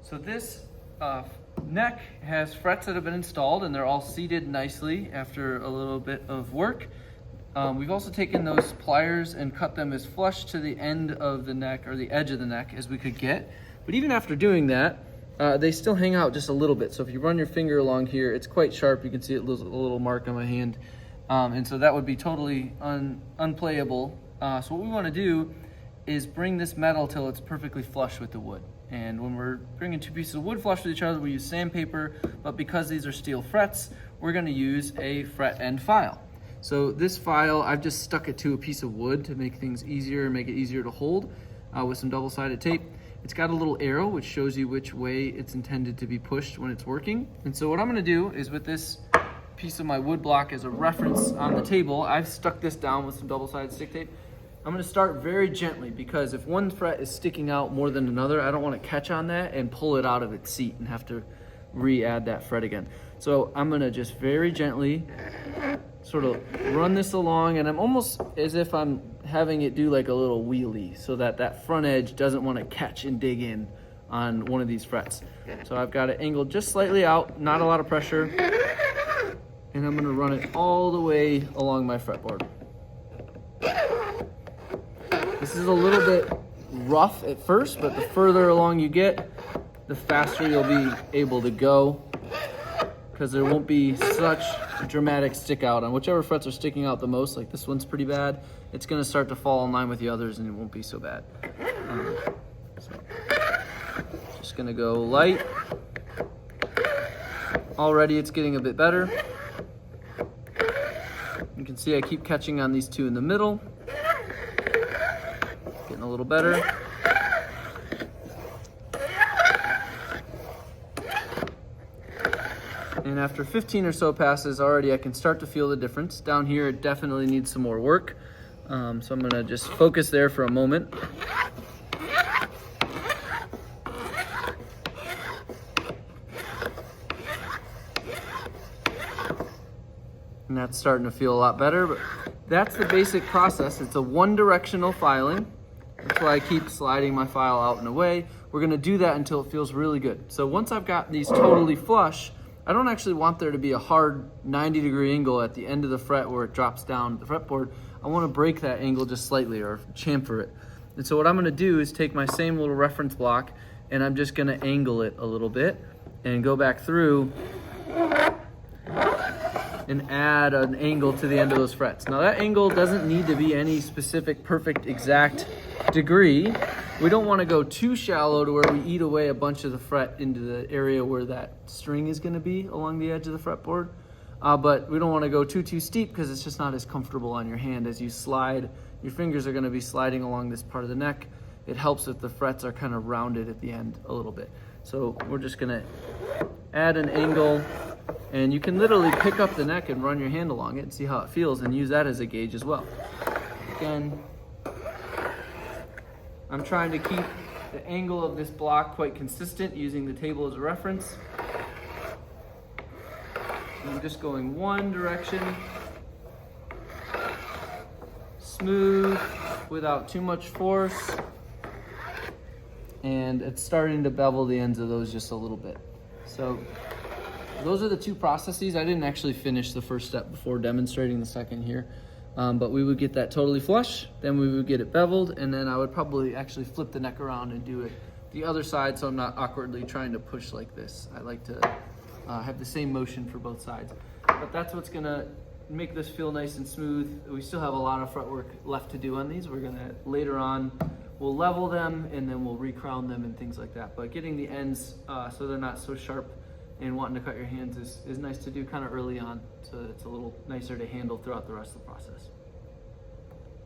So this neck has frets that have been installed, and they're all seated nicely after a little bit of work. We've also taken those pliers and cut them as flush to the end of the neck, or the edge of the neck, as we could get. But even after doing that, they still hang out just a little bit. So if you run your finger along here, it's quite sharp. You can see it leaves a little mark on my hand. And so that would be totally unplayable. So what we want to do is bring this metal till it's perfectly flush with the wood. And when we're bringing two pieces of wood flush with each other, we use sandpaper, but because these are steel frets, we're going to use a fret end file. So this file, I've just stuck it to a piece of wood to make things easier and make it easier to hold with some double-sided tape. It's got a little arrow which shows you which way it's intended to be pushed when it's working. And so what I'm going to do is, with this piece of my wood block as a reference on the table, I've stuck this down with some double-sided stick tape. I'm going to start very gently, because if one fret is sticking out more than another, I don't want to catch on that and pull it out of its seat and have to re-add that fret again. So I'm going to just very gently sort of run this along, and I'm almost as if I'm having it do like a little wheelie, so that that front edge doesn't want to catch and dig in on one of these frets. So I've got it angled just slightly out, not a lot of pressure, and I'm going to run it all the way along my fretboard. This is a little bit rough at first, but the further along you get, the faster you'll be able to go, because there won't be such dramatic stick out on whichever frets are sticking out the most. Like this one's pretty bad. It's going to start to fall in line with the others, and it won't be so bad. So just going to go light. Already it's getting a bit better. You can see I keep catching on these two in the middle. Getting a little better. And after 15 or so passes, already I can start to feel the difference. Down here, it definitely needs some more work. So I'm gonna just focus there for a moment. And that's starting to feel a lot better, but that's the basic process. It's a one-directional filing. That's why I keep sliding my file out and away. We're gonna do that until it feels really good. So once I've got these totally flush, I don't actually want there to be a hard 90-degree angle at the end of the fret where it drops down the fretboard. I want to break that angle just slightly, or chamfer it. And so what I'm going to do is take my same little reference block, and I'm just going to angle it a little bit and go back through and add an angle to the end of those frets. Now that angle doesn't need to be any specific, perfect, exact degree. We don't want to go too shallow to where we eat away a bunch of the fret into the area where that string is going to be along the edge of the fretboard. But we don't want to go too steep, because it's just not as comfortable on your hand as you slide. Your fingers are going to be sliding along this part of the neck. It helps if the frets are kind of rounded at the end a little bit. So we're just going to add an angle, and you can literally pick up the neck and run your hand along it and see how it feels, and use that as a gauge as well. Again, I'm trying to keep the angle of this block quite consistent, using the table as a reference. I'm just going one direction, smooth, without too much force, and it's starting to bevel the ends of those just a little bit. So those are the two processes. I didn't actually finish the first step before demonstrating the second here. But we would get that totally flush, then we would get it beveled, and then I would probably actually flip the neck around and do it the other side, so I'm not awkwardly trying to push like this. I like to have the same motion for both sides. But that's what's gonna make this feel nice and smooth. We still have a lot of fretwork left to do on these. We're gonna, later on, we'll level them, and then we'll recrown them and things like that. But getting the ends so they're not so sharp and wanting to cut your hands is nice to do kind of early on, so it's a little nicer to handle throughout the rest of the process.